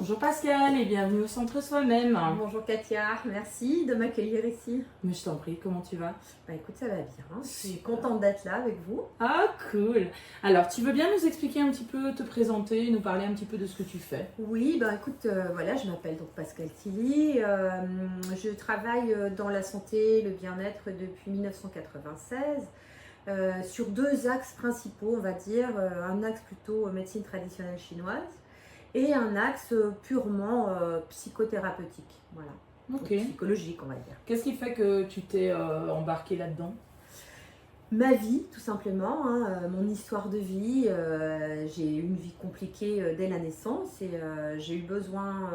Bonjour Pascal et bienvenue au Centre Soi-même. Bonjour Katia, merci de m'accueillir ici. Mais je t'en prie, comment tu vas? Bah écoute, ça va bien, je suis Super. contente d'être là avec vous. Ah cool. Alors tu veux bien nous expliquer un petit peu, te présenter, nous parler un petit peu de ce que tu fais? Oui, bah écoute, voilà, je m'appelle donc Pascal Tilly, je travaille dans la santé, le bien-être depuis 1996. Sur deux axes principaux, on va dire, un axe plutôt médecine traditionnelle chinoise et un axe purement psychothérapeutique, voilà, Ok. psychologique on va dire. Qu'est-ce qui fait que tu t'es embarqué là-dedans? Ma vie, tout simplement, hein, mon histoire de vie. J'ai eu une vie compliquée dès la naissance et j'ai eu besoin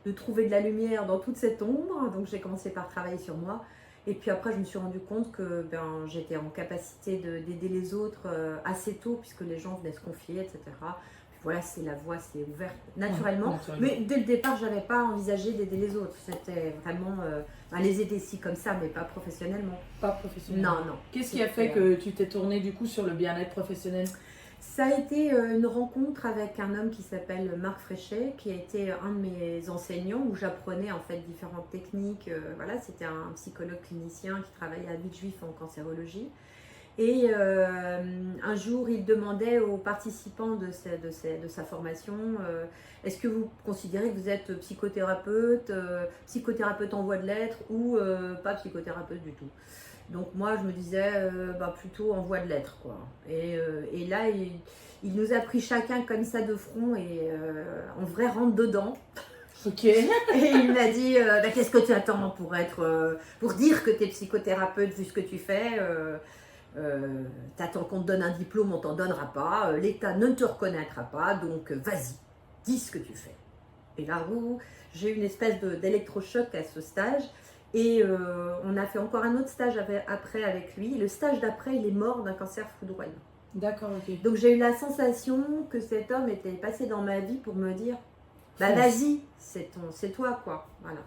de trouver de la lumière dans toute cette ombre. Donc j'ai commencé par travailler sur moi. Et puis après, je me suis rendu compte que j'étais en capacité d'aider les autres assez tôt, puisque les gens venaient se confier, etc. Puis voilà, c'est la voie s'est ouverte naturellement. Naturellement. Mais dès le départ, je n'avais pas envisagé d'aider les autres. C'était vraiment les aider si comme ça, mais pas professionnellement. Pas professionnellement. Non, non. Qu'est-ce qui a fait que tu t'es tournée du coup sur le bien-être professionnel? Ça a été une rencontre avec un homme qui s'appelle Marc Fréchet, qui a été un de mes enseignants, où j'apprenais en fait différentes techniques. Voilà, c'était un psychologue clinicien qui travaillait à Villejuif en cancérologie. Et un jour, il demandait aux participants de sa formation, est-ce que vous considérez que vous êtes psychothérapeute, psychothérapeute en voie de l'être ou pas psychothérapeute du tout? Donc moi, je me disais plutôt en voie de l'être, quoi. Et là, il nous a pris chacun comme ça de front et en vrai rentre dedans. Ok. Et il m'a dit, qu'est-ce que tu attends pour dire que tu es psychothérapeute vu ce que tu fais? T'attends qu'on te donne un diplôme, on t'en donnera pas. L'État ne te reconnaîtra pas, donc vas-y, dis ce que tu fais. Et là, j'ai eu une espèce d'électrochoc à ce stage. Et on a fait encore un autre stage après avec lui. Le stage d'après, il est mort d'un cancer foudroyant. D'accord, ok. Donc j'ai eu la sensation que cet homme était passé dans ma vie pour me dire, bah vas-y, c'est toi quoi. Voilà.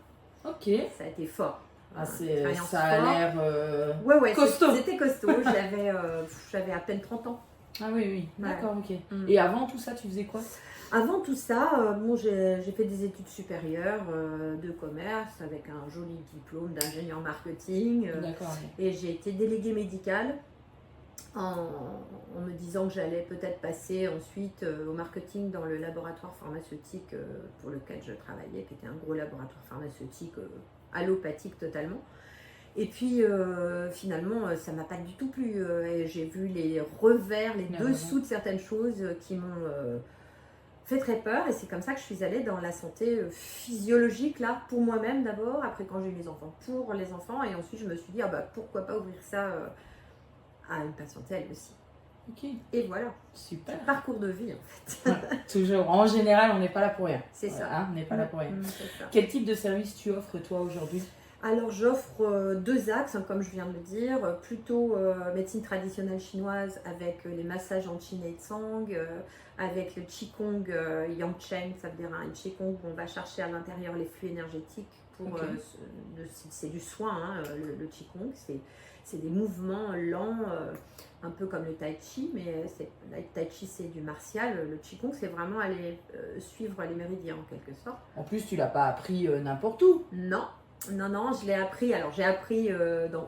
Ok. Ça a été fort. Ah, Expérience ça a forte. l'air Ouais, costaud. c'était costaud. J'avais à peine 30 ans. Ah oui, oui. Ouais. D'accord, ok. Mm. Et avant tout ça, tu faisais quoi? Avant tout ça, j'ai fait des études supérieures de commerce avec un joli diplôme d'ingénieur marketing. D'accord. Et j'ai été déléguée médicale en me disant que j'allais peut-être passer ensuite au marketing dans le laboratoire pharmaceutique pour lequel je travaillais, qui était un gros laboratoire pharmaceutique allopathique totalement. Et puis finalement, ça m'a pas du tout plu. Et j'ai vu les revers, les dessous de certaines choses qui m'ont fait très peur. Et c'est comme ça que je suis allée dans la santé physiologique, là, pour moi-même d'abord, après quand j'ai eu les enfants, pour les enfants. Et ensuite, je me suis dit, pourquoi pas ouvrir ça à une patientèle aussi. Ok. Et voilà. Super. Parcours de vie, en fait. Toujours. En général, on n'est pas là pour rien. C'est ça. Hein, on n'est pas là pour rien. C'est ça. Quel type de service tu offres toi aujourd'hui? Alors j'offre deux axes, comme je viens de le dire, plutôt médecine traditionnelle chinoise avec les massages en Qin et Tsang, avec le Qigong Yang Chen, ça veut dire un Qigong où on va chercher à l'intérieur les flux énergétiques. C'est du soin, hein, le Qigong, c'est des mouvements lents, un peu comme le Tai Chi, mais le Tai Chi c'est du martial, le Qigong c'est vraiment aller suivre les méridiens en quelque sorte. En plus, tu l'as pas appris n'importe où. Non, je l'ai appris. Alors, j'ai appris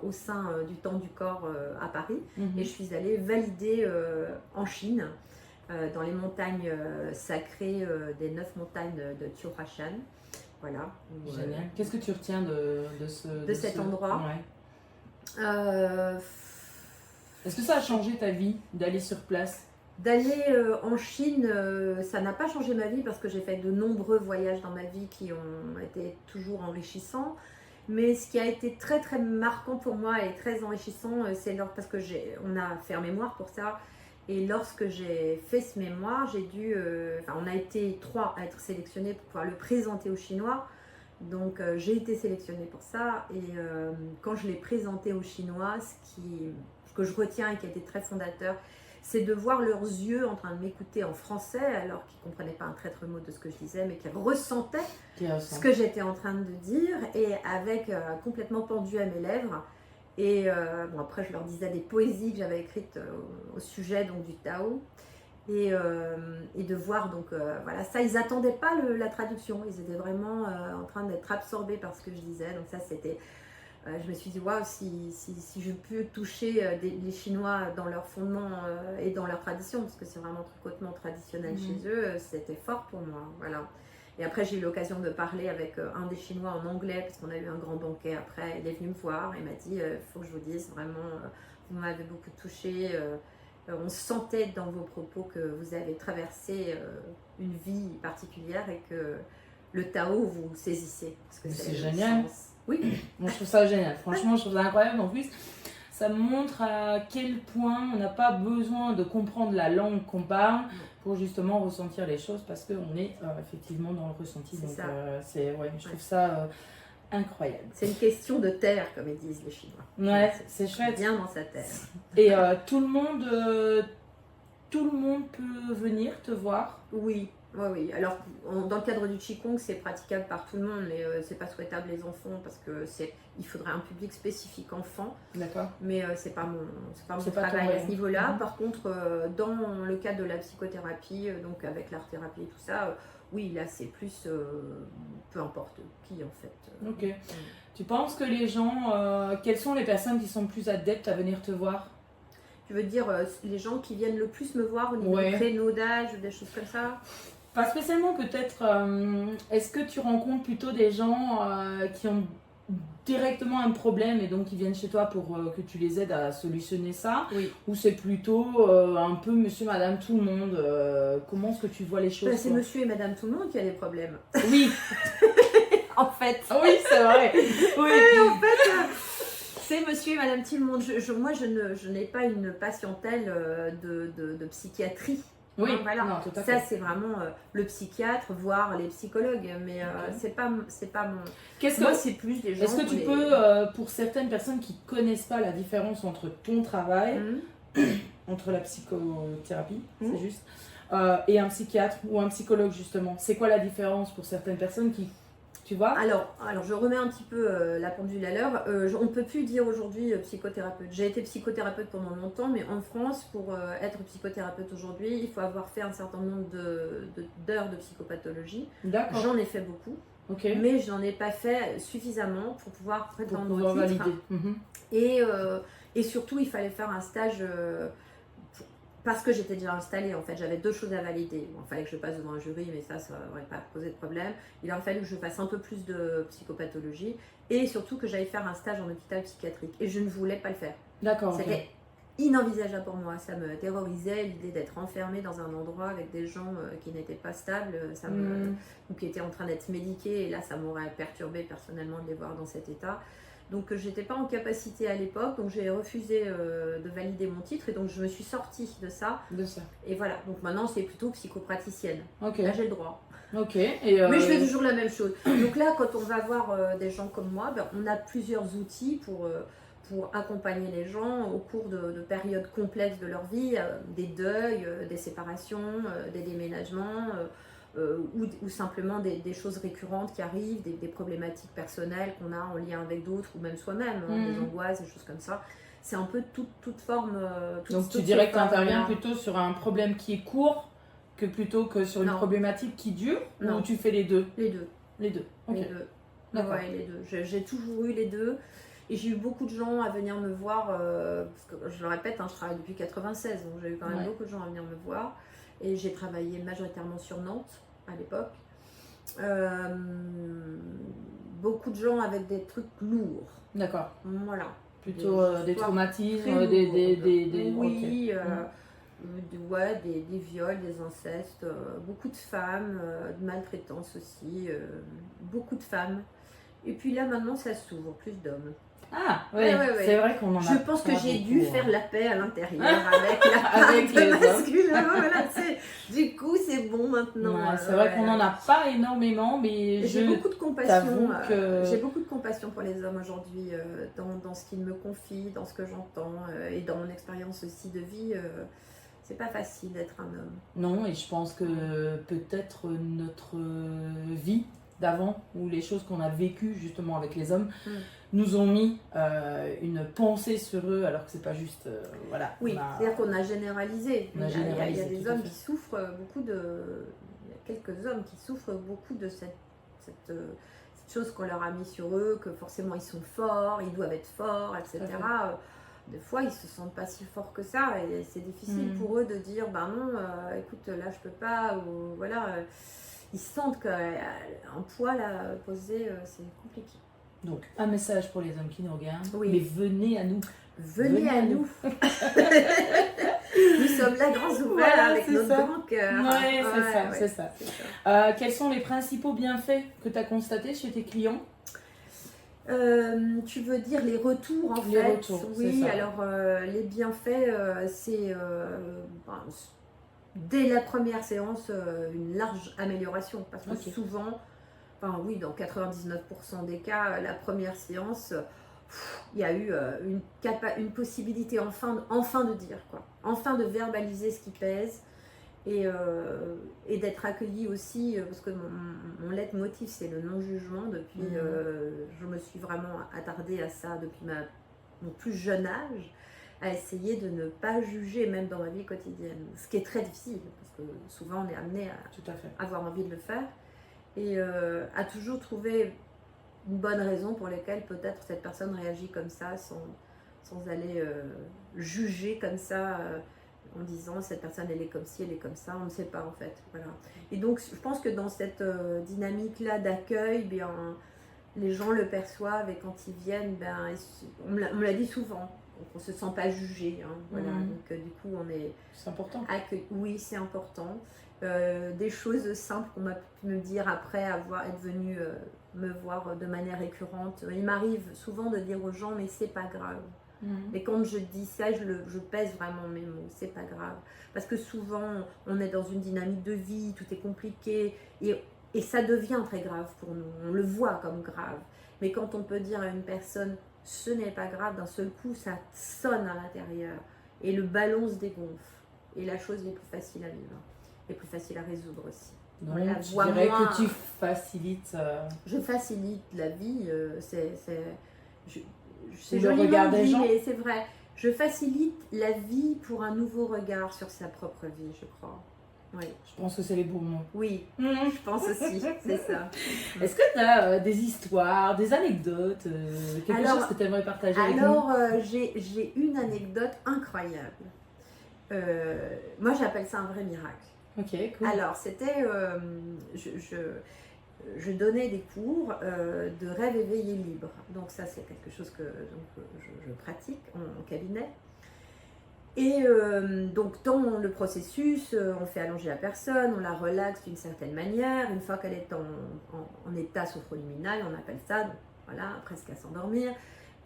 au sein du Temps du Corps à Paris et je suis allée valider en Chine, dans les montagnes sacrées des 9 montagnes de Tiaoshan. Voilà. Génial. Qu'est-ce que tu retiens de cet endroit? Ouais. Est-ce que ça a changé ta vie d'aller sur place? D'aller en Chine, ça n'a pas changé ma vie parce que j'ai fait de nombreux voyages dans ma vie qui ont été toujours enrichissants. Mais ce qui a été très très marquant pour moi et très enrichissant, c'est parce que on a fait un mémoire pour ça. Et lorsque j'ai fait ce mémoire, on a été 3 à être sélectionnés pour pouvoir le présenter aux Chinois. Donc j'ai été sélectionnée pour ça. Et quand je l'ai présenté aux Chinois, ce que je retiens et qui a été très fondateur, c'est de voir leurs yeux en train de m'écouter en français alors qu'ils ne comprenaient pas un traître mot de ce que je disais, mais qu'ils ressentaient ce que j'étais en train de dire et avec complètement pendu à mes lèvres. Et après, je leur disais des poésies que j'avais écrites au sujet donc, du Tao. Et de voir, donc voilà, ça, ils n'attendaient pas la traduction, ils étaient vraiment en train d'être absorbés par ce que je disais, donc ça c'était, je me suis dit, waouh, si je peux toucher les Chinois dans leur fondement et dans leur tradition, parce que c'est vraiment très hautement traditionnel chez eux, c'était fort pour moi, voilà. Et après, j'ai eu l'occasion de parler avec un des Chinois en anglais, parce qu'on a eu un grand banquet après. Il est venu me voir, il m'a dit, il faut que je vous dise, vraiment, vous m'avez beaucoup touché. On sentait dans vos propos que vous avez traversé une vie particulière et que le Tao vous saisissez. C'est génial. Oui. Moi, je trouve ça génial. Franchement, je trouve ça incroyable. En plus, ça montre à quel point on n'a pas besoin de comprendre la langue qu'on parle pour justement ressentir les choses parce qu'on est effectivement dans le ressenti. Donc, je trouve ça incroyable. C'est une question de terre, comme ils disent les Chinois. Ouais, c'est chouette. Bien dans sa terre. Et tout le monde peut venir te voir. Oui. Oui. Alors, dans le cadre du Qigong, c'est praticable par tout le monde, mais c'est pas souhaitable les enfants parce que il faudrait un public spécifique enfant. D'accord. Mais c'est pas mon travail à ce niveau-là. Par contre, dans le cadre de la psychothérapie, donc avec l'art-thérapie et tout ça, oui, là c'est plus peu importe qui en fait. Ok. Tu penses que les gens, quelles sont les personnes qui sont plus adeptes à venir te voir? Tu veux dire les gens qui viennent le plus me voir au niveau du créneau d'âge ou des choses comme ça? Pas spécialement peut-être. Est-ce que tu rencontres plutôt des gens qui ont directement un problème et donc qui viennent chez toi pour que tu les aides à solutionner ça? Oui. Ou c'est plutôt un peu monsieur, madame, tout le monde? Comment est-ce que tu vois les choses? C'est monsieur et madame tout le monde qui a des problèmes. Oui. En fait. Oui, c'est vrai. Oui. En fait, c'est monsieur et madame tout le monde. Moi, je n'ai pas une patientèle de psychiatrie. Oui, voilà. Non, tout à fait. Ça c'est vraiment le psychiatre, voire les psychologues, mais c'est pas mon. Moi, c'est plus des gens. Est-ce que tu peux, pour certaines personnes qui connaissent pas la différence entre ton travail, entre la psychothérapie, c'est juste, et un psychiatre ou un psychologue justement, c'est quoi la différence pour certaines personnes qui, tu vois? Alors, je remets un petit peu la pendule à l'heure. On ne peut plus dire aujourd'hui psychothérapeute. J'ai été psychothérapeute pendant longtemps, mais en France, pour être psychothérapeute aujourd'hui, il faut avoir fait un certain nombre d'heures de psychopathologie. D'accord. J'en ai fait beaucoup, mais je n'en ai pas fait suffisamment pour pouvoir prétendre au titre. Et surtout, il fallait faire un stage... parce que j'étais déjà installée, en fait, j'avais deux choses à valider. Bon, il fallait que je passe devant un jury, mais ça n'aurait pas posé de problème. Il aurait fallu que je fasse un peu plus de psychopathologie et surtout que j'aille faire un stage en hôpital psychiatrique. Et je ne voulais pas le faire. D'accord. C'était inenvisageable pour moi. Ça me terrorisait, l'idée d'être enfermée dans un endroit avec des gens qui n'étaient pas stables, ou qui étaient en train d'être médiqués. Et là, ça m'aurait perturbée personnellement de les voir dans cet état. Donc j'étais pas en capacité à l'époque, donc j'ai refusé de valider mon titre et donc je me suis sortie de ça. Et voilà, donc maintenant c'est plutôt psychopraticienne. Là j'ai le droit. Mais je fais toujours la même chose. Donc là quand on va voir des gens comme moi, on a plusieurs outils pour accompagner les gens au cours de périodes complexes de leur vie, des deuils, des séparations, des déménagements. Ou simplement des choses récurrentes qui arrivent, des problématiques personnelles qu'on a en lien avec d'autres ou même soi-même, des angoisses, des choses comme ça. C'est un peu toute forme. Donc tu dirais que tu interviens plutôt sur un problème qui est court que plutôt que sur une problématique qui dure? Ou tu fais les deux? Les deux. Les deux. Les deux. D'accord. Ouais, les deux. J'ai toujours eu les deux. Et j'ai eu beaucoup de gens à venir me voir, parce que je le répète, je travaille depuis 96, donc j'ai eu quand même beaucoup de gens à venir me voir. Et j'ai travaillé majoritairement sur Nantes à l'époque. Beaucoup de gens avec des trucs lourds. D'accord. Voilà. Plutôt des traumatismes, oui, des viols, des incestes, beaucoup de femmes, de maltraitance aussi, beaucoup de femmes. Et puis là maintenant ça s'ouvre, plus d'hommes. Ah, oui, c'est vrai qu'on en a. Je pense que j'ai dû faire la paix à l'intérieur avec la part masculin. Voilà, du coup, c'est bon maintenant. C'est vrai qu'on n'en a pas énormément, mais j'ai beaucoup de compassion. Que... J'ai beaucoup de compassion pour les hommes aujourd'hui, dans ce qu'ils me confient, dans ce que j'entends, et dans mon expérience aussi de vie. C'est pas facile d'être un homme. Non, et je pense que peut-être notre vie d'avant, ou les choses qu'on a vécues justement avec les hommes, Mm. nous ont mis une pensée sur eux, alors que c'est pas juste, voilà. Oui, c'est-à-dire qu'on a généralisé. On a Il y a généralisé, des tout à hommes fait. qui souffrent beaucoup de... Il y a quelques hommes qui souffrent beaucoup de cette chose qu'on leur a mis sur eux, que forcément ils sont forts, ils doivent être forts, etc. Des fois, ils se sentent pas si forts que ça et c'est difficile pour eux de dire, ben non, écoute, là je peux pas, ou voilà. Ils sentent qu'un poids là, posé, c'est compliqué. Donc, un message pour les hommes qui nous regardent, Oui. mais venez à nous. Venez à nous. Nous sommes là grands ouverts, Voilà, avec c'est notre ça. grand cœur. Ouais, c'est ça, ouais, c'est ça. c'est ça. Quels sont les principaux bienfaits que tu as constatés chez tes clients? Tu veux dire les retours en Les fait? retours, Oui, c'est ça. alors les bienfaits, c'est dès la première séance une large amélioration parce que Ok. souvent, enfin oui, dans 99% des cas, la première séance, il y a eu une possibilité enfin de dire quoi, enfin de verbaliser ce qui pèse. Et d'être accueilli aussi, parce que mon leitmotiv c'est le non-jugement depuis, je me suis vraiment attardée à ça depuis mon plus jeune âge, à essayer de ne pas juger même dans ma vie quotidienne, ce qui est très difficile, parce que souvent on est amené Tout à fait. à avoir envie de le faire, et à toujours trouver une bonne raison pour laquelle peut-être cette personne réagit comme ça, sans aller juger comme ça, en disant cette personne elle est comme ci, elle est comme ça, on ne sait pas en fait. Voilà. Et donc je pense que dans cette dynamique-là d'accueil, bien, les gens le perçoivent et quand ils viennent, ben, on me l'a dit souvent, on ne se sent pas jugé. Hein, voilà. Donc du coup on est... C'est important. Oui, c'est important. Des choses simples qu'on m'a pu me dire après être venu me voir de manière récurrente. Il m'arrive souvent de dire aux gens mais c'est pas grave. Et quand je dis ça, je pèse vraiment mes mots, c'est pas grave. Parce que souvent, on est dans une dynamique de vie, tout est compliqué, et ça devient très grave pour nous. On le voit comme grave. Mais quand on peut dire à une personne, ce n'est pas grave, d'un seul coup, ça sonne à l'intérieur. Et le ballon se dégonfle. Et la chose est plus facile à vivre. Et plus facile à résoudre aussi. Donc, Voilà, tu dirais que tu facilites... Je facilite la vie, c'est le joliment regard des dit, gens. mais c'est vrai. Je facilite la vie pour un nouveau regard sur sa propre vie, je crois. Oui, Je pense que c'est les bons mots. oui, je pense aussi, c'est ça. Est-ce que tu as des histoires, des anecdotes, quelque chose que tu aimerais partager avec nous? Alors, j'ai une anecdote incroyable. Moi, j'appelle ça un vrai miracle. Ok, cool. Alors, c'était... je donnais des cours de rêve éveillé libre. Donc ça, c'est quelque chose que je pratique en cabinet. Et donc dans le processus, on fait allonger la personne, on la relaxe d'une certaine manière. Une fois qu'elle est en état sophroluminal, on appelle ça, donc, voilà, presque à s'endormir,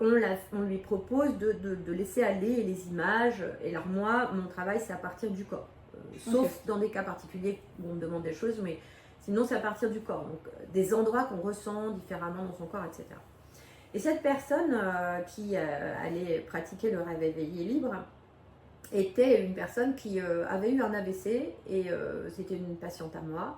on lui propose de laisser aller les images. Et alors moi, mon travail, c'est à partir du corps. Sauf dans des cas particuliers où on me demande des choses, mais sinon c'est à partir du corps. Donc des endroits qu'on ressent différemment dans son corps, etc. Et cette personne qui allait pratiquer le rêve éveillé libre, était une personne qui avait eu un AVC et c'était une patiente à moi.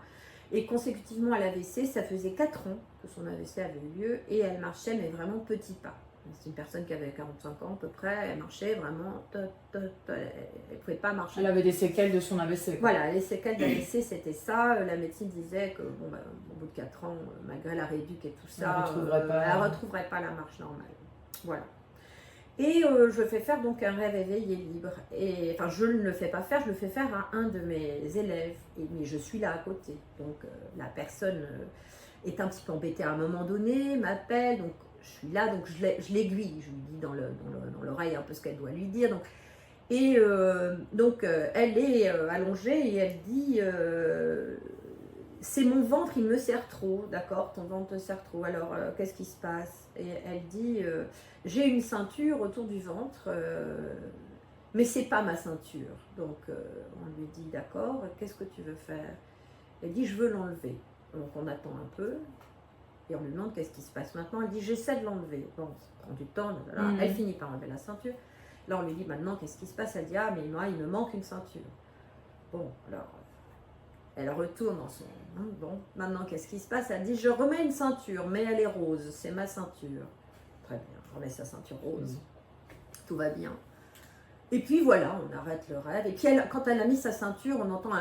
Et consécutivement à l'AVC, ça faisait 4 ans que son AVC avait eu lieu et elle marchait mais vraiment petits pas. C'est une personne qui avait 45 ans à peu près, elle marchait vraiment, elle ne pouvait pas marcher. Elle avait des séquelles de son AVC. Quoi. Voilà, les séquelles d'AVC c'était ça. La médecine disait que bon, bah, au bout de 4 ans, malgré la rééduque et tout ça, elle ne retrouverait pas la marche normale. Voilà. Et je fais faire donc un rêve éveillé libre. Et enfin, je ne le fais pas faire, je le fais faire à un de mes élèves. Mais je suis là à côté. Donc la personne est un petit peu embêtée à un moment donné, m'appelle. Donc je suis là, donc je l'aiguille. Je lui dis dans l'oreille un peu ce qu'elle doit lui dire. Donc elle est allongée et elle dit c'est mon ventre, il me serre trop, d'accord, ton ventre te serre trop, alors qu'est-ce qui se passe? Et elle dit j'ai une ceinture autour du ventre, mais c'est pas ma ceinture. Donc on lui dit d'accord, qu'est-ce que tu veux faire? Elle dit je veux l'enlever. Donc on attend un peu et on lui demande qu'est-ce qui se passe maintenant. Elle dit j'essaie de l'enlever. Bon, ça prend du temps, elle finit par enlever la ceinture. Là on lui dit maintenant qu'est-ce qui se passe? Elle dit ah mais moi il me manque une ceinture. Bon alors Elle retourne dans son... Bon, maintenant, qu'est-ce qui se passe? Elle dit, je remets une ceinture, mais elle est rose, c'est ma ceinture. Très bien, remet sa ceinture rose. Tout va bien. Et puis voilà, on arrête le rêve. Et puis quand elle a mis sa ceinture, on entend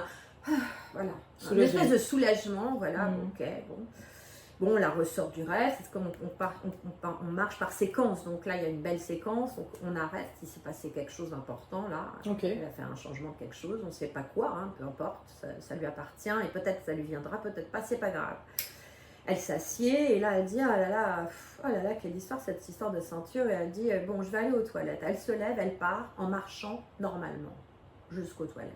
voilà, une espèce de soulagement. Voilà, ok, bon. Bon, on la ressort du rêve. C'est comme on marche par séquence. Donc là, il y a une belle séquence. Donc on arrête. Il s'est passé quelque chose d'important là. Elle a fait un changement de quelque chose. On ne sait pas quoi, hein, peu importe. Ça lui appartient. Et peut-être ça lui viendra, peut-être pas. C'est pas grave. Elle s'assied et là elle dit ah là là, quelle histoire, cette histoire de ceinture. Et elle dit bon, je vais aller aux toilettes. Elle se lève, elle part en marchant normalement jusqu'aux toilettes.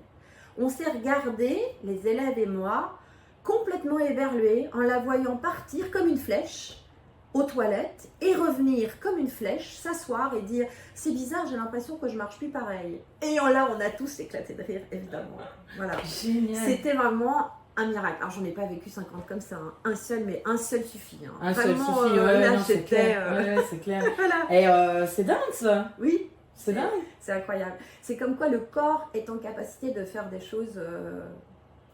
On s'est regardé, les élèves et moi, complètement éberlués en la voyant partir comme une flèche aux toilettes et revenir comme une flèche, s'asseoir et dire c'est bizarre, j'ai l'impression que je marche plus pareil. Et là on a tous éclaté de rire évidemment. Voilà. Génial. C'était vraiment un miracle. Alors j'en ai pas vécu 50 comme ça, hein. Un seul suffit. Hein. Un seul suffit, là c'est clair. Ouais, c'est clair. Voilà. Et c'est dingue ça. Oui. C'est dingue. C'est incroyable. C'est comme quoi le corps est en capacité de faire des choses.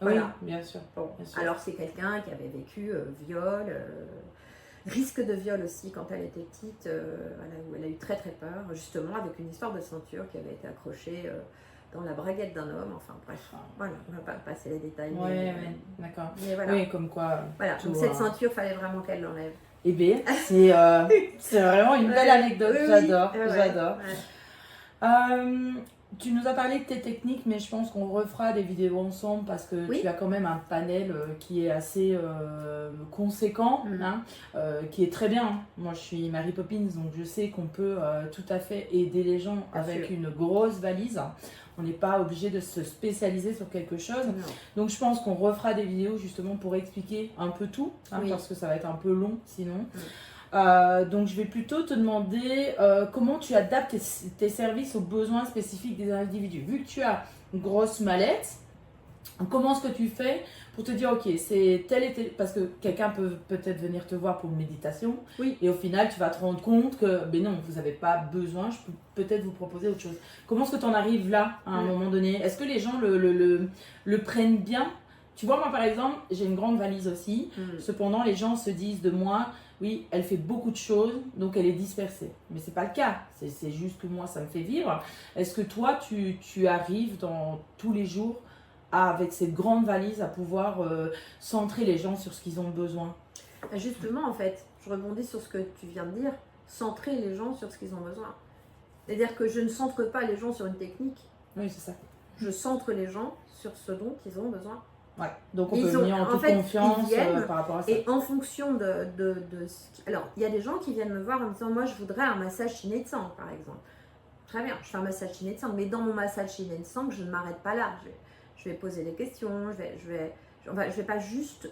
Voilà. Oui, bien sûr. Bon. Bien sûr. Alors c'est quelqu'un qui avait vécu viol, risque de viol aussi quand elle était petite, où elle a eu très très peur, justement avec une histoire de ceinture qui avait été accrochée dans la braguette d'un homme. Enfin bref, voilà, on ne va pas passer les détails. Oui, d'accord. Voilà. Oui, comme quoi. Voilà, donc cette ceinture, il fallait vraiment qu'elle l'enlève. Eh bien, c'est vraiment une belle anecdote. J'adore, j'adore. Tu nous as parlé de tes techniques, mais je pense qu'on refera des vidéos ensemble parce que tu as quand même un panel qui est assez conséquent, hein, qui est très bien. Moi, je suis Mary Poppins, donc je sais qu'on peut tout à fait aider les gens avec une grosse valise. On n'est pas obligé de se spécialiser sur quelque chose. Non. Donc, je pense qu'on refera des vidéos justement pour expliquer un peu tout, hein, parce que ça va être un peu long sinon. Donc je vais plutôt te demander comment tu adaptes tes services aux besoins spécifiques des individus. Vu que tu as une grosse mallette, comment est-ce que tu fais pour te dire ok, c'est tel et tel, parce que quelqu'un peut peut-être venir te voir pour une méditation et au final tu vas te rendre compte que ben non, vous n'avez pas besoin, je peux peut-être vous proposer autre chose. Comment est-ce que tu en arrives là à un moment donné? Est-ce que les gens le prennent bien? Tu vois, moi par exemple, j'ai une grande valise aussi, cependant les gens se disent de moi oui, elle fait beaucoup de choses, donc elle est dispersée. Mais ce n'est pas le cas, c'est juste que moi, ça me fait vivre. Est-ce que toi, tu arrives dans tous les jours, avec cette grande valise, à pouvoir centrer les gens sur ce qu'ils ont besoin? Justement, en fait, je rebondis sur ce que tu viens de dire, centrer les gens sur ce qu'ils ont besoin. C'est-à-dire que je ne centre pas les gens sur une technique. Oui, c'est ça. Je centre les gens sur ce dont ils ont besoin. Ouais. Donc on peut venir en toute confiance par rapport à ça. Et en fonction de alors, il y a des gens qui viennent me voir en me disant moi je voudrais un massage Shin de sang par exemple. Très bien, je fais un massage Shin de sang, mais dans mon massage Shin de sang, je ne m'arrête pas là. Je vais poser des questions, je vais pas juste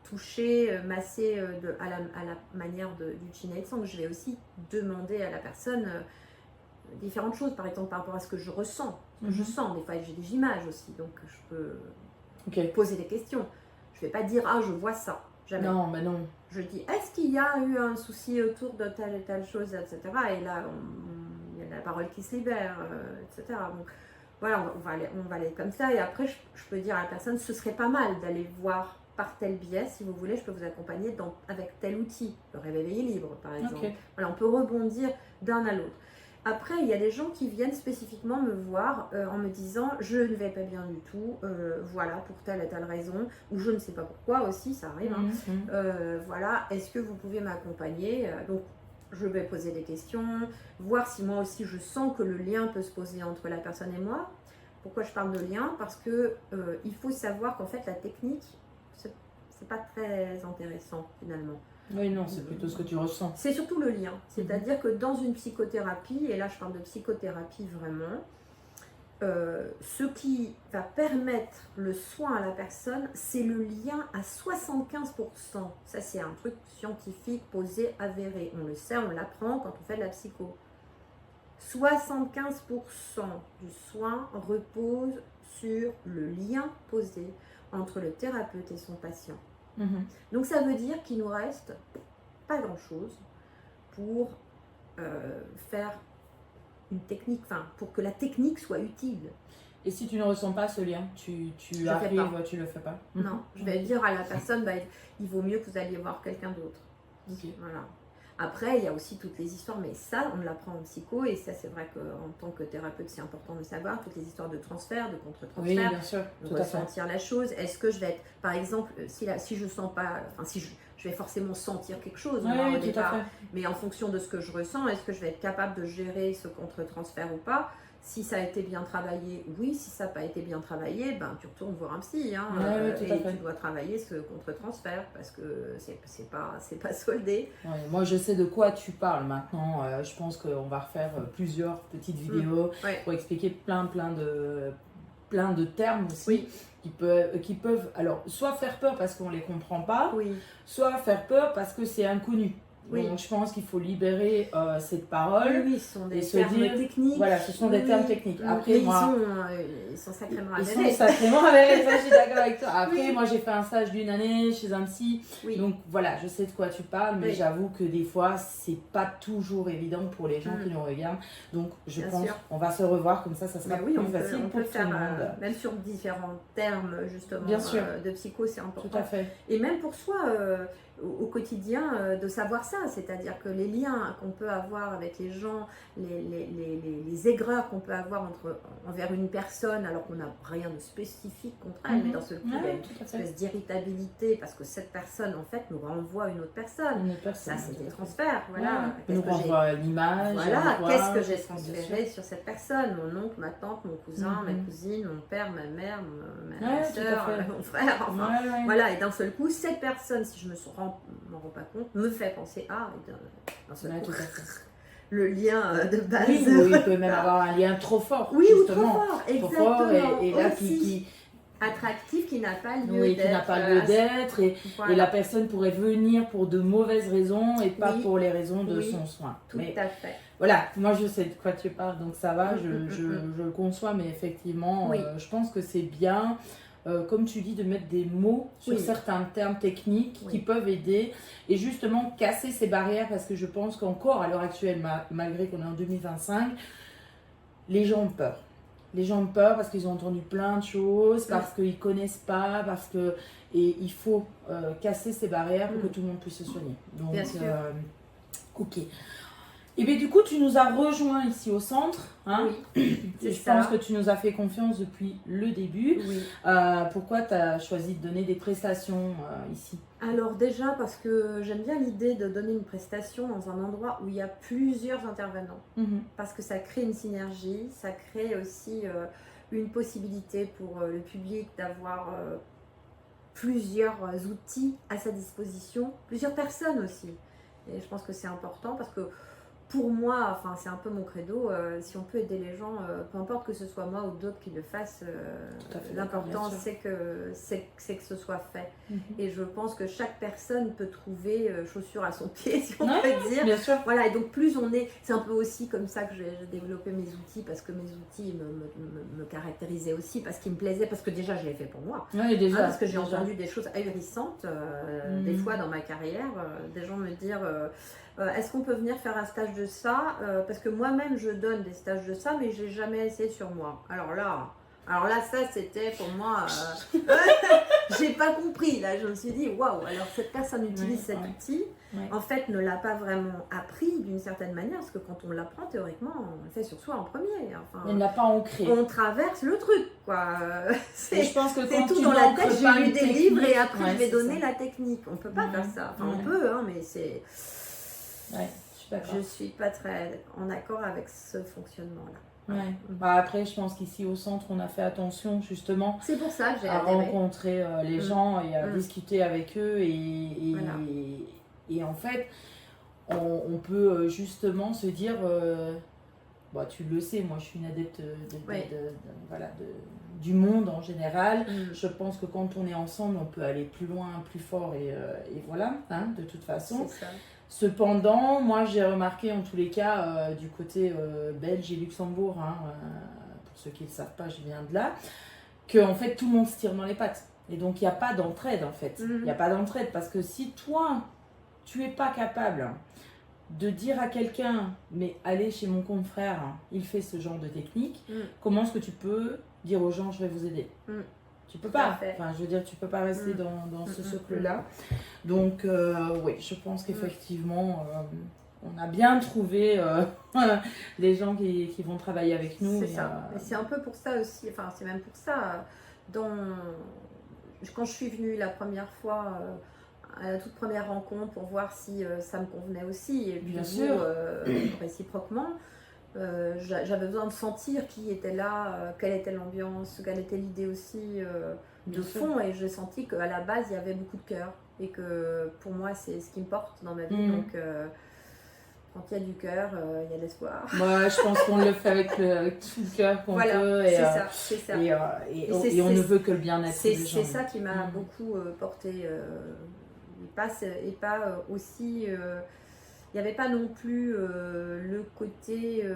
toucher, masser à la manière du Shin de sang. Je vais aussi demander à la personne différentes choses, par exemple par rapport à ce que je ressens. Je sens, des fois j'ai des images aussi, donc je peux poser des questions. Je ne vais pas dire ah je vois ça. Jamais. Non, mais non. Je dis est-ce qu'il y a eu un souci autour de telle et telle chose, etc. Et là il y a la parole qui se libère, etc. Donc voilà, on va aller comme ça. Et après je peux dire à la personne ce serait pas mal d'aller voir par tel biais, si vous voulez, je peux vous accompagner avec tel outil, le réveil libre par exemple. Voilà, on peut rebondir d'un à l'autre. Après, il y a des gens qui viennent spécifiquement me voir en me disant « je ne vais pas bien du tout, voilà, pour telle et telle raison » ou « je ne sais pas pourquoi » aussi, ça arrive. Voilà, est-ce que vous pouvez m'accompagner? Donc, je vais poser des questions, voir si moi aussi je sens que le lien peut se poser entre la personne et moi. Pourquoi je parle de lien? Parce que il faut savoir qu'en fait, la technique, c'est pas très intéressant finalement. Oui, non, c'est plutôt ce que tu ressens. C'est surtout le lien. C'est-à-dire que dans une psychothérapie, et là je parle de psychothérapie vraiment, ce qui va permettre le soin à la personne, c'est le lien à 75%. Ça, c'est un truc scientifique, posé, avéré. On le sait, on l'apprend quand on fait de la psycho. 75% du soin repose sur le lien posé entre le thérapeute et son patient. Donc ça veut dire qu'il nous reste pas grand chose pour faire une technique, enfin pour que la technique soit utile. Et si tu ne ressens pas ce lien, tu arrives, tu le fais pas. Non, je vais dire à la personne, bah, il vaut mieux que vous alliez voir quelqu'un d'autre. Ok. Voilà. Après, il y a aussi toutes les histoires, mais ça, on l'apprend en psycho, et ça, c'est vrai qu'en tant que thérapeute, c'est important de savoir, toutes les histoires de transfert, de contre-transfert, Oui, bien sûr, de tout à fait. ressentir la chose. Est-ce que je vais être, par exemple, si je sens pas, enfin, si je vais forcément sentir quelque chose, Oui, moi, au tout à départ, fait. mais en fonction de ce que je ressens, est-ce que je vais être capable de gérer ce contre-transfert ou pas? Si ça a été bien travaillé, oui. Si ça n'a pas été bien travaillé, ben, tu retournes voir un psy. Hein, Ouais, tout à fait. tu dois travailler ce contre-transfert parce que c'est pas soldé. Ouais, moi, je sais de quoi tu parles maintenant. Je pense qu'on va refaire plusieurs petites vidéos Ouais. pour expliquer plein de termes aussi Oui. qui peuvent alors soit faire peur parce qu'on ne les comprend pas, Oui. soit faire peur parce que c'est inconnu. Oui. Donc je pense qu'il faut libérer cette parole. Oui, ce sont des et se termes dire, techniques. Voilà, ce sont des termes techniques. Après, mais moi, ils sont sacrément ils avérés. sont sacrément avérés, ça je suis d'accord avec toi. Après, Oui. moi j'ai fait un stage d'1 année chez un psy, Oui. donc voilà, je sais de quoi tu parles, mais Oui. j'avoue que des fois, c'est pas toujours évident pour les gens qui nous regardent. Donc je Bien pense sûr. on va se revoir, comme ça sera oui, plus on facile peut pour tout le faire, monde. même sur différents termes, justement, Bien sûr. de psycho, c'est important. Tout à fait. Et même pour soi, au quotidien, de savoir ça, c'est-à-dire que les liens qu'on peut avoir avec les gens, les aigreurs qu'on peut avoir envers une personne, alors qu'on n'a rien de spécifique contre elle, mais dans ce coup, il y a une espèce d'irritabilité, parce que cette personne, en fait, nous renvoie une autre personne. Ça, c'est des transferts, voilà. Nous renvoie l'image. Voilà, qu'est-ce que j'ai transféré sur cette personne? Mon oncle, ma tante, mon cousin, ma cousine, mon père, ma mère, ma soeur, mon frère, enfin, voilà. Et d'un seul coup, cette personne, si je m'en rends pas compte, me fait penser à, et d'un seul coup, le lien de base. Oui, ou il peut même avoir un lien trop fort. Oui, justement. ou trop fort, exactement. Trop fort, et là, qui attractif, qui n'a pas lieu oui, d'être. Qui n'a pas lieu d'être, voilà. Et la personne pourrait venir pour de mauvaises raisons et pas Oui. pour les raisons de Oui. son soin. Tout à fait. Voilà, moi je sais de quoi tu parles, donc ça va, je le conçois, mais effectivement, Oui. Je pense que c'est bien, comme tu dis, de mettre des mots sur certains termes techniques qui peuvent aider et justement casser ces barrières, parce que je pense qu'encore à l'heure actuelle, malgré qu'on est en 2025, les gens ont peur. Les gens ont peur parce qu'ils ont entendu plein de choses, parce qu'ils ne connaissent pas, et il faut casser ces barrières pour que tout le monde puisse se soigner. Donc, bien sûr. Ok. Et bien du coup, tu nous as rejoints ici au centre. Hein, oui, et je pense que tu nous as fait confiance depuis le début. Oui. Pourquoi tu as choisi de donner des prestations ici? Alors déjà parce que j'aime bien l'idée de donner une prestation dans un endroit où il y a plusieurs intervenants. Parce que ça crée une synergie, ça crée aussi une possibilité pour le public d'avoir plusieurs outils à sa disposition, plusieurs personnes aussi. Et je pense que c'est important parce que pour moi, enfin, c'est un peu mon credo, si on peut aider les gens, peu importe que ce soit moi ou d'autres qui le fassent, l'important c'est que ce soit fait. Et je pense que chaque personne peut trouver chaussure à son pied, si on peut dire. Bien sûr. Voilà, et donc plus on est, c'est un peu aussi comme ça que j'ai développé mes outils, parce que mes outils me caractérisaient aussi, parce qu'ils me plaisaient, parce que déjà je l'ai fait pour moi. Oui, déjà. Parce que j'ai entendu des choses ahurissantes, des fois dans ma carrière, des gens me dire... est-ce qu'on peut venir faire un stage de ça? Parce que moi-même, je donne des stages de ça, mais j'ai jamais essayé sur moi. Alors là, ça, c'était pour moi... j'ai pas compris. Là, je me suis dit, waouh, alors cette personne utilise cet outil. En fait, ne l'a pas vraiment appris d'une certaine manière, parce que quand on l'apprend, théoriquement, on le fait sur soi en premier. Enfin, elle ne l'a pas ancré. On traverse le truc, quoi. Je pense que c'est tout dans la tête. J'ai lu des livres et après, je vais donner la technique. On peut pas faire ça. Enfin, on peut, hein, mais c'est... Ouais, je suis pas très en accord avec ce fonctionnement-là. Ouais. Bah après, je pense qu'ici au centre, on a fait attention justement. C'est pour ça que j'ai rencontrer les gens et à discuter avec eux voilà. Et en fait, on peut justement se dire, bah, tu le sais, moi je suis une adepte du monde en général. Je pense que quand on est ensemble, on peut aller plus loin, plus fort et voilà, hein, de toute façon. C'est ça. Cependant, moi j'ai remarqué en tous les cas du côté belge et Luxembourg, hein, pour ceux qui ne le savent pas, je viens de là, que en fait tout le monde se tire dans les pattes. Et donc il n'y a pas d'entraide en fait. Il n'y a pas d'entraide parce que si toi, tu n'es pas capable de dire à quelqu'un, mais allez chez mon confrère, il fait ce genre de technique, comment est-ce que tu peux dire aux gens je vais vous aider. Tu peux Tout à pas. fait. Enfin, je veux dire, tu peux pas rester dans ce socle-là. Donc, oui, je pense qu'effectivement, on a bien trouvé les gens qui vont travailler avec nous. C'est ça. Et c'est un peu pour ça aussi, enfin, c'est même pour ça, quand je suis venue la première fois à la toute première rencontre pour voir si ça me convenait aussi, et puis Bien vous, sûr. Réciproquement, j'avais besoin de sentir qui était là, quelle était l'ambiance, quelle était l'idée aussi de Bien sûr. fond, et j'ai senti qu'à la base il y avait beaucoup de cœur, et que pour moi c'est ce qui me porte dans ma vie, donc quand il y a du cœur, il y a de l'espoir. Moi, je pense qu'on le fait avec tout le cœur qu'on peut. Et, c'est ça. Et on ne veut que le bien-être des gens. C'est ça qui m'a beaucoup porté. Et pas aussi. Il n'y avait pas non plus le côté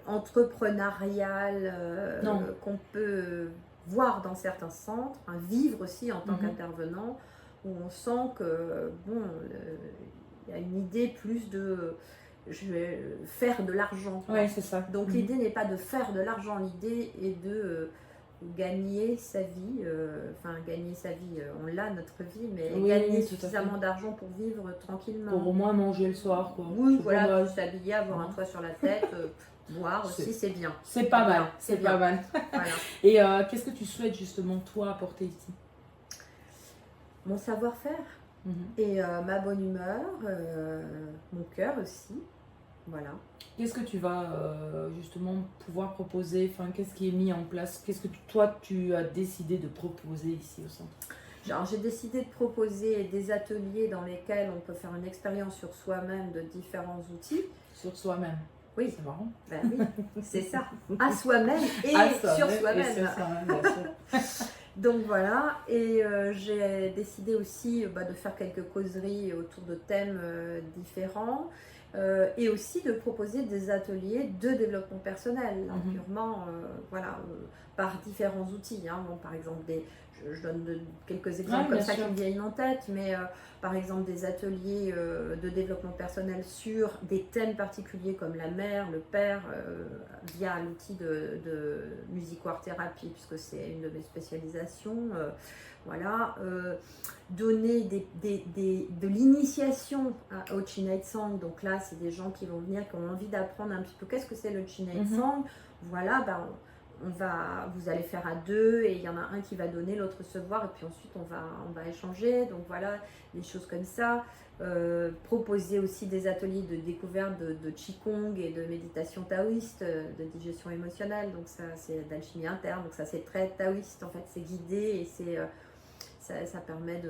entrepreneurial qu'on peut voir dans certains centres, vivre aussi en tant qu'intervenant, où on sent que, bon, il y a une idée plus de je vais faire de l'argent. Oui, c'est ça. Donc l'idée n'est pas de faire de l'argent, l'idée est de gagner sa vie, gagner sa vie, on l'a notre vie, mais gagner suffisamment d'argent pour vivre tranquillement. Pour au moins manger le soir, quoi. Oui, voilà, s'habiller, avoir un toit sur la tête, boire aussi, c'est bien. C'est pas mal, c'est pas mal. Voilà. Et qu'est-ce que tu souhaites justement, toi, apporter ici? Mon savoir-faire et ma bonne humeur, mon cœur aussi, voilà. Qu'est-ce que tu vas justement pouvoir proposer, enfin, qu'est-ce qui est mis en place? Qu'est-ce que toi, tu as décidé de proposer ici au centre? Alors, j'ai décidé de proposer des ateliers dans lesquels on peut faire une expérience sur soi-même de différents outils. Sur soi-même? Oui. C'est marrant. Ben oui, c'est ça. À soi-même et sur soi-même. Bien sûr. Donc voilà, et j'ai décidé aussi de faire quelques causeries autour de thèmes différents. Et aussi de proposer des ateliers de développement personnel, purement par différents outils. Bon, par exemple, je donne quelques exemples comme ça qui me viennent en tête, mais par exemple des ateliers de développement personnel sur des thèmes particuliers comme la mère, le père, via l'outil de musico-art-thérapie, puisque c'est une de mes spécialisations. Donner de l'initiation au Chinai Tsang. Donc là, c'est des gens qui vont venir, qui ont envie d'apprendre un petit peu qu'est-ce que c'est le Chinai Tsang. Voilà, vous allez faire à deux, et il y en a un qui va donner, l'autre recevoir, et puis ensuite on va échanger. Donc voilà, des choses comme ça. Proposer aussi des ateliers de découverte de Qigong et de méditation taoïste, de digestion émotionnelle. Donc ça, c'est d'alchimie interne. Donc ça, c'est très taoïste, en fait, c'est guidé, et ça permet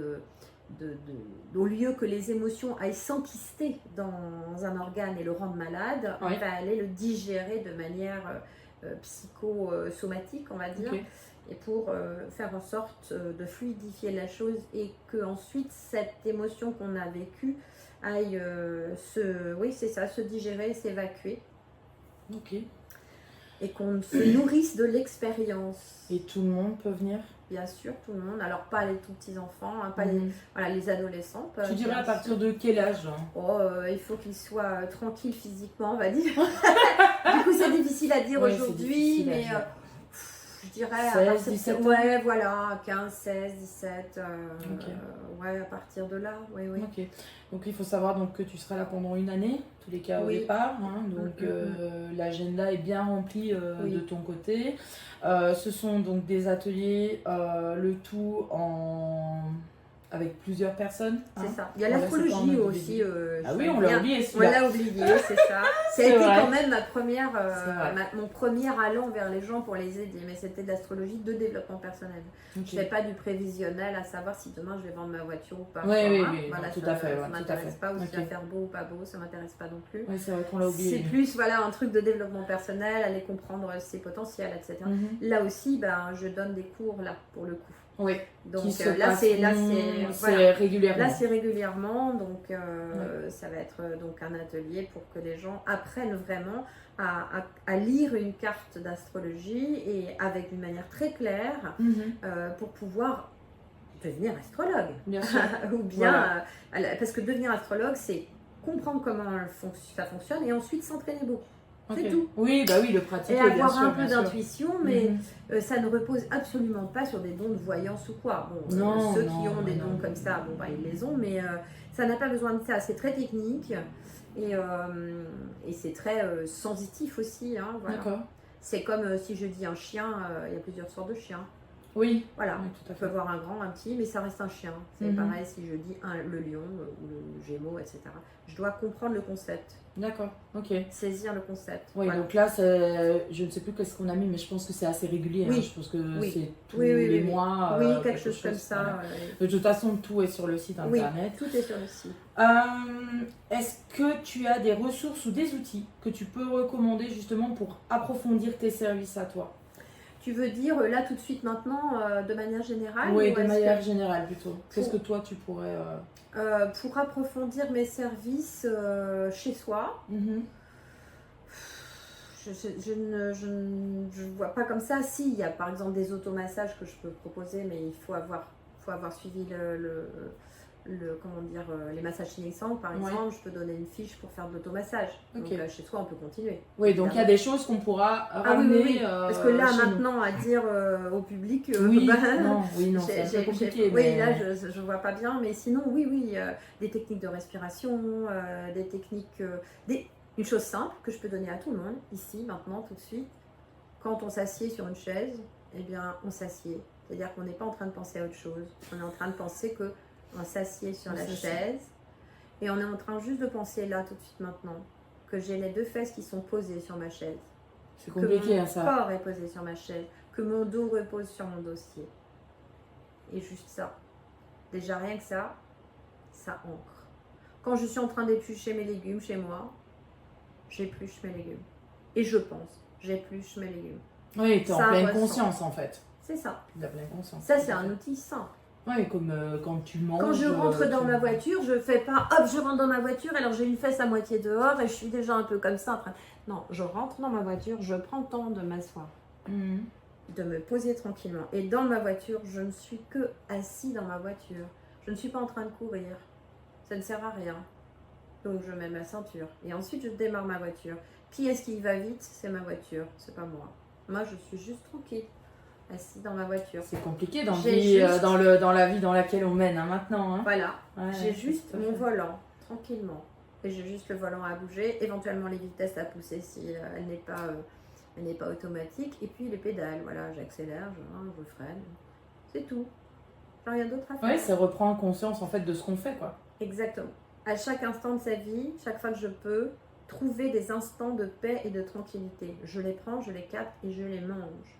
au lieu que les émotions aillent s'enquister dans un organe et le rendre malade, on va aller le digérer de manière psychosomatique, on va dire, et pour faire en sorte de fluidifier la chose, et que ensuite cette émotion qu'on a vécue aille se digérer, s'évacuer. Et qu'on se nourrisse de l'expérience. Et tout le monde peut venir? Bien sûr, tout le monde. Alors, pas les tout petits enfants, pas les adolescents. Tu dirais à partir de quel âge? Il faut qu'ils soient tranquilles physiquement, on va dire. Du coup, c'est difficile à dire aujourd'hui, mais je dirais 16, 17 ans. Ouais, voilà, 15, 16, 17. À partir de là, oui. Donc il faut savoir que tu seras là pendant une année, tous les cas au départ. Donc l'agenda est bien rempli de ton côté. Ce sont donc des ateliers, le tout avec plusieurs personnes. C'est ça. Il y a l'astrologie aussi. On l'a oublié celui-là. On l'a oublié, c'est ça. Ça a été quand même mon premier allant vers les gens pour les aider. Mais c'était de l'astrologie de développement personnel. Je ne fais pas du prévisionnel, à savoir si demain je vais vendre ma voiture ou pas. Oui, tout à fait. Ça ne m'intéresse pas. Ou si ça va faire beau ou pas beau, ça ne m'intéresse pas non plus. Oui, c'est vrai qu'on l'a oublié. C'est plus un truc de développement personnel, aller comprendre ses potentiels, etc. Là aussi, je donne des cours là pour le coup. Oui. Donc là c'est régulièrement. Là c'est régulièrement, donc ça va être donc un atelier pour que les gens apprennent vraiment à lire une carte d'astrologie, et avec une manière très claire pour pouvoir devenir astrologue. Bien sûr. Ou bien parce que devenir astrologue, c'est comprendre comment ça fonctionne, et ensuite s'entraîner beaucoup. Ok. C'est tout. Oui, bah oui, le pratiquer, Et bien avoir sûr, un peu bien sûr. d'intuition, mais Mhm. ça ne repose absolument pas sur des dons de voyance ou quoi. Bon, Non, ceux non, qui ont des non. dons comme ça, bon, bah, ils les ont, mais ça n'a pas besoin de ça. C'est très technique et, c'est très sensitif aussi. Hein, voilà. D'accord. C'est comme si je dis un chien, il y a plusieurs sortes de chiens. Oui. Voilà, Oui, tout à tu peux fait. voir un grand, un petit, mais ça reste un chien. C'est Mhm. pareil si je dis le lion ou le gémeau, etc. Je dois comprendre le concept, D'accord, ok. saisir le concept. Oui, Voilà. donc là, je ne sais plus qu'est-ce qu'on a mis, mais je pense que c'est assez régulier. Oui. Hein. Je pense que Oui. c'est tous Oui, oui, les oui, oui. mois. Oui, quelque chose comme ça. Voilà. De toute façon, tout est sur le site Oui, internet. tout est sur le site. Est-ce que tu as des ressources ou des outils que tu peux recommander justement pour approfondir tes services à toi? Tu veux dire là tout de suite maintenant, de manière générale? Oui, ou de est-ce manière que- générale plutôt. Qu'est-ce que toi tu pourrais. Pour approfondir mes services chez soi, Mhm. je ne vois pas comme ça. Si, il y a par exemple des automassages que je peux proposer, mais il faut avoir suivi comment dire, les massages finissants, par Ouais. exemple. Je peux donner une fiche pour faire de l'automassage. Ok. Donc chez soi, on peut continuer. Oui, donc il y a évidemment. des choses qu'on pourra Ah oui, ramener. oui, oui. Parce que là, chez nous. maintenant, à dire au public, Oui, bah, non, c'est un peu compliqué. oui, mais... là, je vois pas bien, mais sinon, oui, des techniques de respiration, des techniques, une chose simple que je peux donner à tout le monde, ici, maintenant, tout de suite. Quand on s'assied sur une chaise, eh bien, on s'assied. C'est-à-dire qu'on n'est pas en train de penser à autre chose. On est en train de penser que on s'assied sur la chaise et on est en train juste de penser là, tout de suite, maintenant, que j'ai les deux fesses qui sont posées sur ma chaise. C'est compliqué, que mon ça. corps est posé sur ma chaise, que mon dos repose sur mon dossier. Et juste ça. Déjà rien que ça ancre. Quand je suis en train d'éplucher mes légumes chez moi, j'épluche mes légumes. Et je pense, j'épluche mes légumes. Oui, tu es en Ça pleine ressent. conscience en fait. C'est ça. De la pleine conscience. Ça, c'est un outil simple. Oui, comme quand tu manges. Quand je rentre dans ma voiture, je fais pas hop, je rentre dans ma voiture, alors j'ai une fesse à moitié dehors et je suis déjà un peu comme ça. Non, je rentre dans ma voiture, je prends le temps de m'asseoir, de me poser tranquillement. Et dans ma voiture, je ne suis que assis dans ma voiture. Je ne suis pas en train de courir. Ça ne sert à rien. Donc je mets ma ceinture. Et ensuite, je démarre ma voiture. Qui est-ce qui va vite? C'est ma voiture, c'est pas moi. Moi, je suis juste tranquille. Assis dans ma voiture. C'est compliqué Juste... dans la vie dans laquelle on mène maintenant. Hein. Voilà, Ouais, j'ai juste mon volant, tranquillement. Et j'ai juste le volant à bouger, éventuellement les vitesses à pousser si elle n'est pas automatique. Et puis les pédales, voilà, j'accélère, je freine. C'est tout. Rien d'autre à faire. Oui, ça reprend conscience en fait de ce qu'on fait, quoi. Exactement. À chaque instant de sa vie, chaque fois que je peux, trouver des instants de paix et de tranquillité. Je les prends, je les capte et je les mange.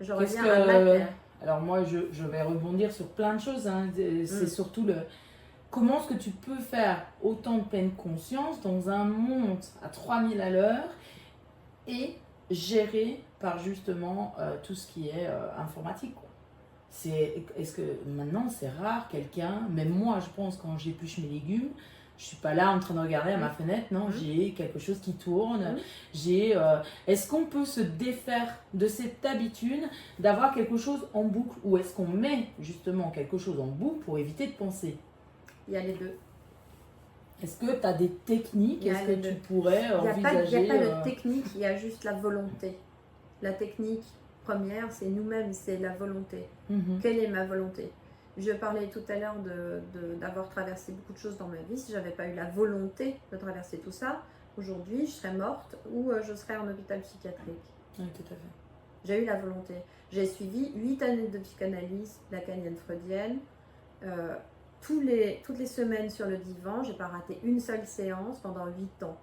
Je reviens à ma terre. Alors moi, je vais rebondir sur plein de choses. Hein. C'est surtout comment est-ce que tu peux faire autant de pleine conscience dans un monde à 3000 à l'heure et géré par justement tout ce qui est informatique, quoi. Est-ce que maintenant c'est rare quelqu'un, même moi je pense quand j'épluche mes légumes, je suis pas là en train de regarder à ma fenêtre, non, j'ai quelque chose qui tourne, est-ce qu'on peut se défaire de cette habitude d'avoir quelque chose en boucle ou est-ce qu'on met justement quelque chose en boucle pour éviter de penser? Il y a les deux. Est-ce que tu as des techniques? Est-ce que tu pourrais envisager... Il n'y a pas de technique, il y a juste la volonté. La technique première, c'est nous-mêmes, c'est la volonté. Quelle est ma volonté? Je parlais tout à l'heure d'avoir traversé beaucoup de choses dans ma vie. Si je n'avais pas eu la volonté de traverser tout ça, aujourd'hui, je serais morte ou je serais en hôpital psychiatrique. Oui, tout à fait. J'ai eu la volonté. J'ai suivi 8 années de psychanalyse lacanienne freudienne. Toutes les semaines sur le divan, j'ai pas raté une seule séance pendant 8 ans.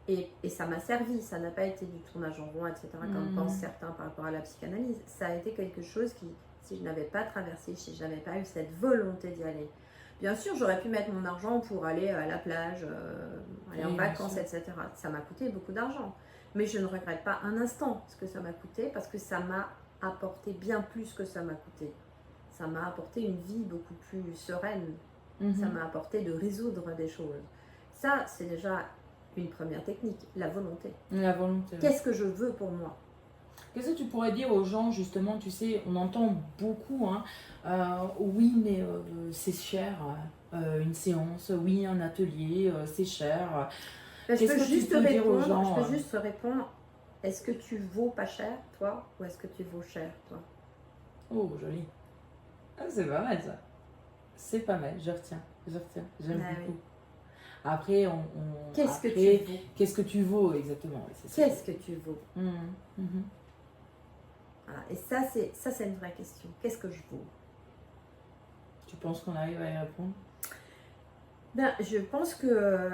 Et ça m'a servi, ça n'a pas été du tournage en rond, etc., comme pensent certains par rapport à la psychanalyse. Ça a été quelque chose qui, si je n'avais pas traversé, si je n'avais pas eu cette volonté d'y aller. Bien sûr, j'aurais pu mettre mon argent pour aller à la plage, aller en vacances, etc. Ça m'a coûté beaucoup d'argent. Mais je ne regrette pas un instant ce que ça m'a coûté, parce que ça m'a apporté bien plus que ça m'a coûté. Ça m'a apporté une vie beaucoup plus sereine. Ça m'a apporté de résoudre des choses. Ça, c'est déjà une première technique, la volonté. La volonté. Qu'est-ce que je veux pour moi? Qu'est-ce que tu pourrais dire aux gens, justement, tu sais, on entend beaucoup, hein, oui, mais c'est cher, une séance, oui, un atelier, c'est cher. Ben, je Qu'est-ce peux que tu juste peux dire aux répondre, gens, je peux juste répondre, est-ce que tu vaux pas cher, toi, ou est-ce que tu vaux cher, toi? Oh, joli. Ah, c'est pas mal ça. C'est pas mal, je retiens. J'aime Ah beaucoup. Après, Qu'est-ce que après, tu vaux? qu'est-ce que tu vaux exactement? Oui, c'est ça. Qu'est-ce que tu vaux? Mhm. Voilà. Et ça, c'est une vraie question. Qu'est-ce que je vaux? Tu penses qu'on arrive à y répondre? Ben, je pense que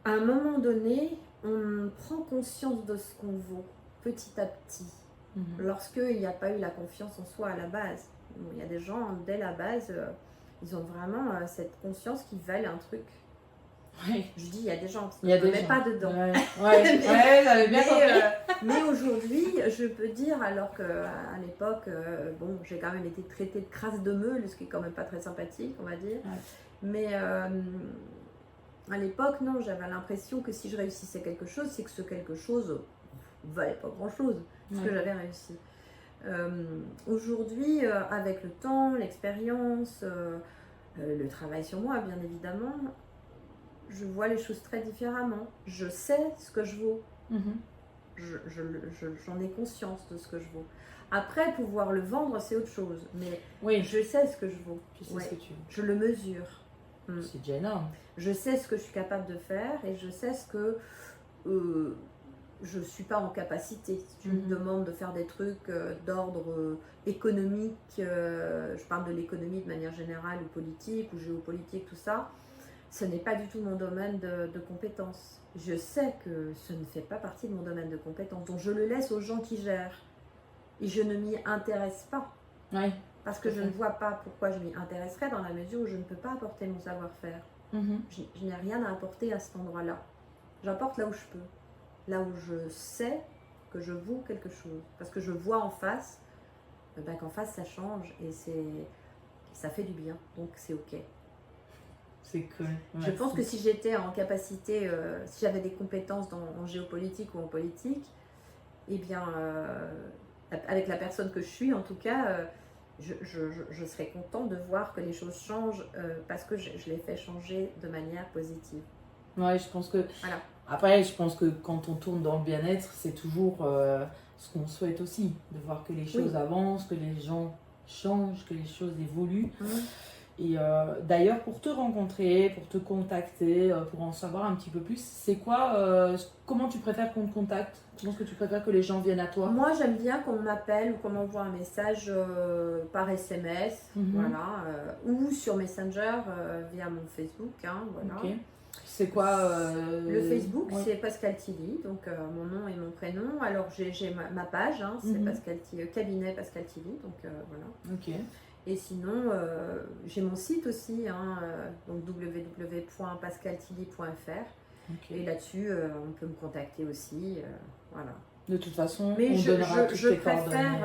à un moment donné, on prend conscience de ce qu'on vaut petit à petit. Mhm. Lorsqu'il n'y a pas eu la confiance en soi à la base. Bon, il y a des gens, dès la base, ils ont vraiment cette conscience qu'ils valent un truc. Oui. Je dis, il y a des gens, parce que Il y a je ne des mets gens. pas dedans. Ouais, j'avais bien compris. Mais aujourd'hui, je peux dire, alors qu'à l'époque, bon, j'ai quand même été traitée de crasse de meule, ce qui est quand même pas très sympathique, on va dire. Ouais. Mais à l'époque, non, j'avais l'impression que si je réussissais quelque chose, c'est que ce quelque chose valait pas grand-chose, ce que j'avais réussi. Aujourd'hui, avec le temps, l'expérience, le travail sur moi, bien évidemment, je vois les choses très différemment. Je sais ce que je vaux. Mhm. J'en ai conscience de ce que je vaux. Après, pouvoir le vendre, c'est autre chose. Mais Oui, je sais ce que je vaux. tu sais Ouais. ce que tu veux. Je le mesure. C'est déjà énorme. Je sais ce que je suis capable de faire et je sais ce que je ne suis pas en capacité. Si tu me demandes de faire des trucs d'ordre économique, je parle de l'économie de manière générale ou politique ou géopolitique, tout ça, ce n'est pas du tout mon domaine de compétences. Je sais que ce ne fait pas partie de mon domaine de compétences. Donc je le laisse aux gens qui gèrent. Et je ne m'y intéresse pas. Oui. Parce que je ne vois pas pourquoi je m'y intéresserais dans la mesure où je ne peux pas apporter mon savoir-faire. Mhm. Je n'ai rien à apporter à cet endroit-là. J'apporte là où je peux. Là où je sais que je vaux quelque chose. Parce que je vois en face, qu'en face ça change et ça fait du bien. Donc c'est ok. C'est cool. Ouais, Je pense que si j'étais en capacité, si j'avais des compétences en géopolitique ou en politique, eh bien, avec la personne que je suis en tout cas, je serais contente de voir que les choses changent parce que je les fais changer de manière positive. Ouais, je pense que. Voilà. Après, je pense que quand on tourne dans le bien-être, c'est toujours ce qu'on souhaite aussi, de voir que les choses avancent, que les gens changent, que les choses évoluent. Et d'ailleurs, pour te rencontrer, pour te contacter, pour en savoir un petit peu plus, c'est quoi, comment tu préfères qu'on te contacte? Comment est-ce que tu préfères que les gens viennent à toi? Moi, j'aime bien qu'on m'appelle ou qu'on m'envoie un message par SMS, voilà, ou sur Messenger via mon Facebook, hein, voilà. Okay. C'est quoi le Facebook, c'est Pascal Tilly, donc mon nom et mon prénom. Alors j'ai ma page, hein, c'est Pascal Tilly, cabinet Pascal Tilly, donc voilà. Ok. Et sinon, j'ai mon site aussi, hein, donc www.pascaltilly.fr. Okay. Et là-dessus, on peut me contacter aussi, voilà. De toute façon, mais on donnera toutes les coordonnées.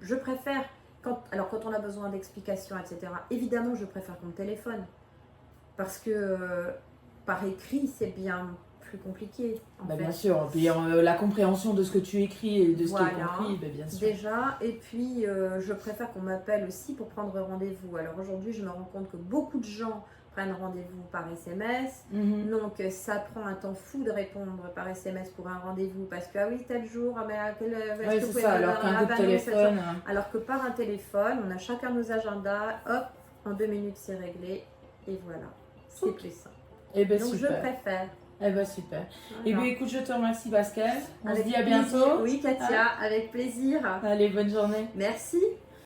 Je préfère, quand on a besoin d'explications, etc., évidemment, je préfère qu'on me téléphone. Parce que par écrit, c'est bien plus compliqué. Bien sûr, puis la compréhension de ce que tu écris et de ce qui est compris, bien sûr. Déjà, et puis je préfère qu'on m'appelle aussi pour prendre rendez-vous. Alors aujourd'hui, je me rends compte que beaucoup de gens prennent rendez-vous par SMS. Donc ça prend un temps fou de répondre par SMS pour un rendez-vous parce que, ah oui, tel jour, mais à quelle heure est-ce que vous pouvez alors qu'un coup de téléphone. Alors que par un téléphone, on a chacun nos agendas, hop, en 2 minutes c'est réglé, et voilà. C'est plus simple. Et ben, donc super. Je préfère. Eh ben super. Voilà. Et bien écoute, je te remercie Pascal. On avec se dit à plaisir. bientôt. Oui Katia, avec plaisir. Allez, bonne journée. Merci.